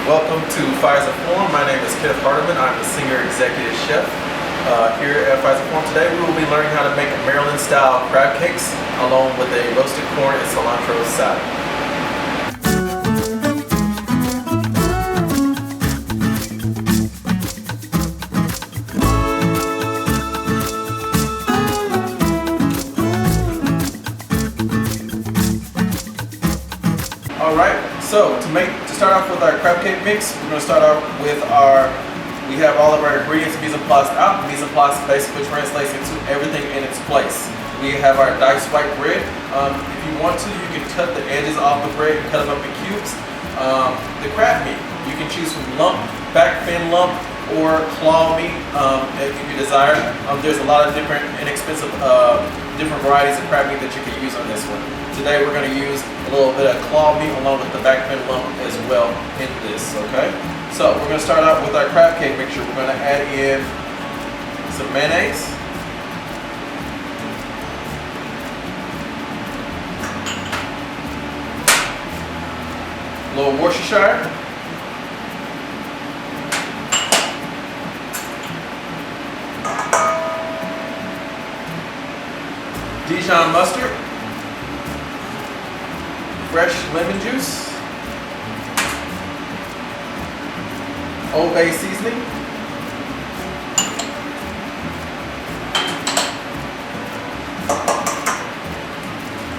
Welcome to Fiserv Forum. My name is Kenneth Hardiman. I'm the Senior Executive Chef here at Fiserv Forum. Today we will be learning how to make Maryland-style crab cakes along with a roasted corn and cilantro salad. Alright, so to start off with our crab cake mix, we're going to start off with we have all of our ingredients mise en place out. Mise en place basically translates into everything in its place. We have our diced white bread. If you want to, you can cut the edges off the bread and cut them up in cubes. The crab meat, you can choose from lump, back fin lump, or claw meat if you desire. There's a lot of different inexpensive different varieties of crab meat that you can use on this one. Today we're going to use a little bit of claw meat along with the back fin lump as well in this, okay? So we're going to start out with our crab cake mixture. We're going to add in some mayonnaise, a little Worcestershire, Dijon Mustard, fresh lemon juice, Old Bay Seasoning,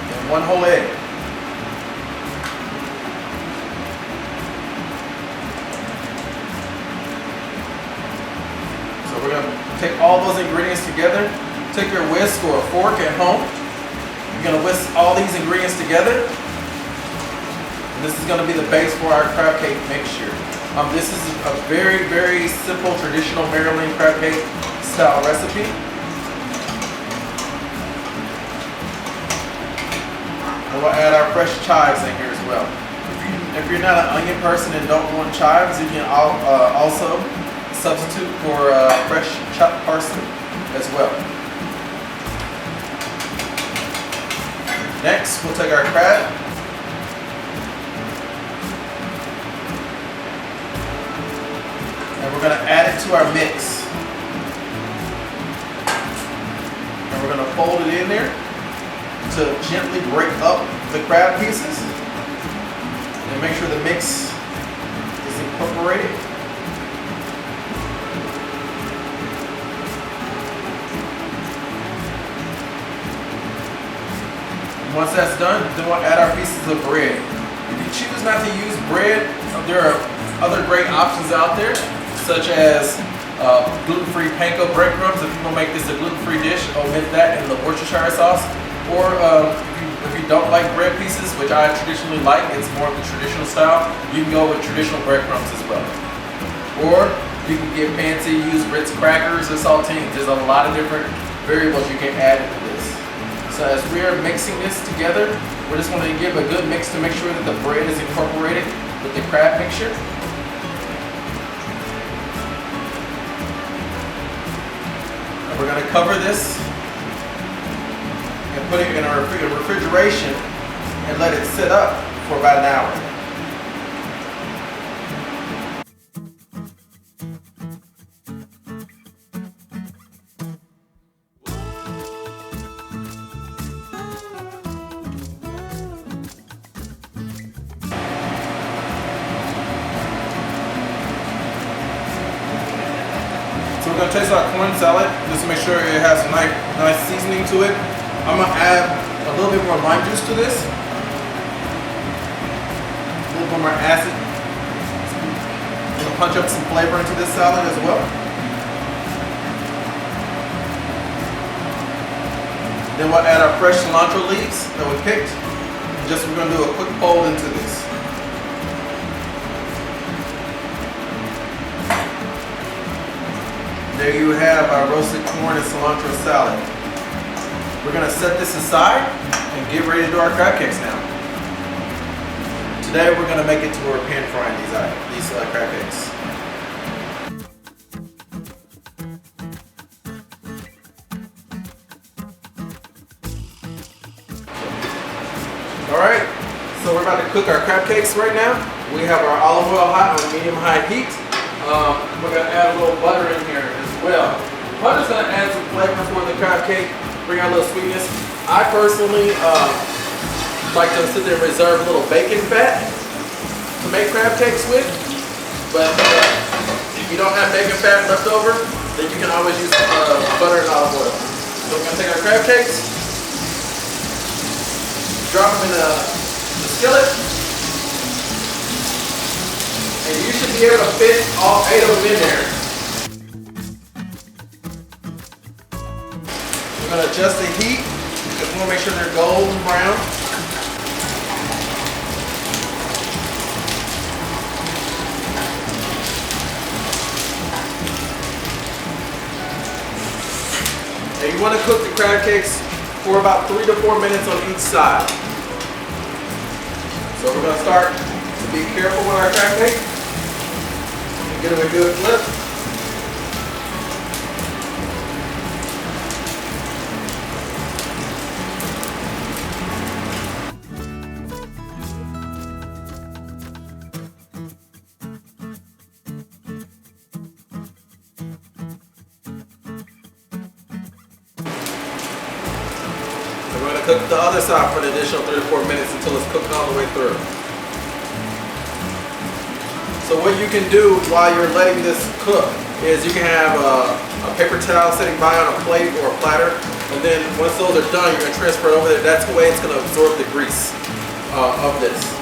and 1 whole egg. So we're going to take all those ingredients together. Take your whisk or a fork at home. You're going to whisk all these ingredients together. And this is going to be the base for our crab cake mixture. This is a very, very simple traditional Maryland crab cake style recipe. And we'll add our fresh chives in here as well. If you're not an onion person and don't want chives, you can also substitute for fresh chopped parsley as well. Next, we'll take our crab, and we're going to add it to our mix. And we're going to fold it in there to gently break up the crab pieces and make sure the mix is incorporated. Once that's done, then we'll add our pieces of bread. If you choose not to use bread, there are other great options out there, such as gluten-free panko breadcrumbs. If you want to make this a gluten-free dish, omit that in the Worcestershire sauce. Or if you don't like bread pieces, which I traditionally like, it's more of the traditional style, you can go with traditional breadcrumbs as well. Or you can get fancy, use Ritz crackers or saltines. There's a lot of different variables you can add into this. So as we are mixing this together, we're just going to give a good mix to make sure that the bread is incorporated with the crab mixture. And we're going to cover this and put it in our refrigeration and let it sit up for about an hour. So we're going to taste our corn salad just to make sure it has a nice seasoning to it. I'm going to add a little bit more lime juice to this. A little bit more acid. I'm going to punch up some flavor into this salad as well. Then we'll add our fresh cilantro leaves that we picked. We're going to do a quick fold into this. There you have our roasted corn and cilantro salad. We're going to set this aside and get ready to do our crab cakes now. Today we're going to make it to where we're pan frying these crab cakes. Alright, so we're about about to cook our crab cakes right now. We have our olive oil hot on medium-high heat. We're going to add a little butter in here as well. Butter's going to add some flavor for the crab cake, bring out a little sweetness. I personally like to sit there and reserve a little bacon fat to make crab cakes with. But if you don't have bacon fat left over, then you can always use butter and olive oil. So we're going to take our crab cakes, drop them in the skillet, and you should be able to fit all 8 of them in there. We're going to adjust the heat because we want to make sure they're golden brown. And you want to cook the crab cakes for about 3 to 4 minutes on each side. So we're going to start to be careful with our crab cake and give it a good flip. We're going to cook the other side for an additional 3 to 4 minutes until it's cooked all the way through. So what you can do while you're letting this cook is you can have a paper towel sitting by on a plate or a platter, and then once those are done, you're going to transfer it over there. That's the way it's going to absorb the grease of this.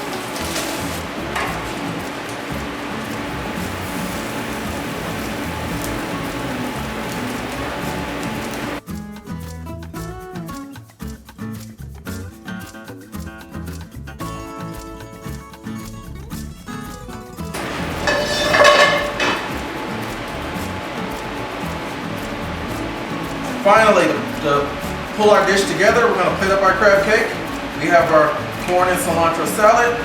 Finally, to pull our dish together, we're going to plate up our crab cake. We have our corn and cilantro salad.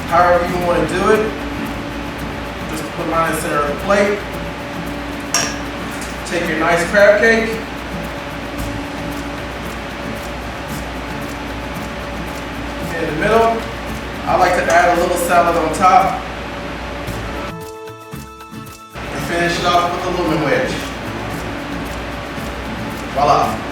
However you want to do it, just put mine in the center of the plate. Take your nice crab cake. In the middle, I like to add a little salad on top. And finish it off with a lemon wedge. Voila.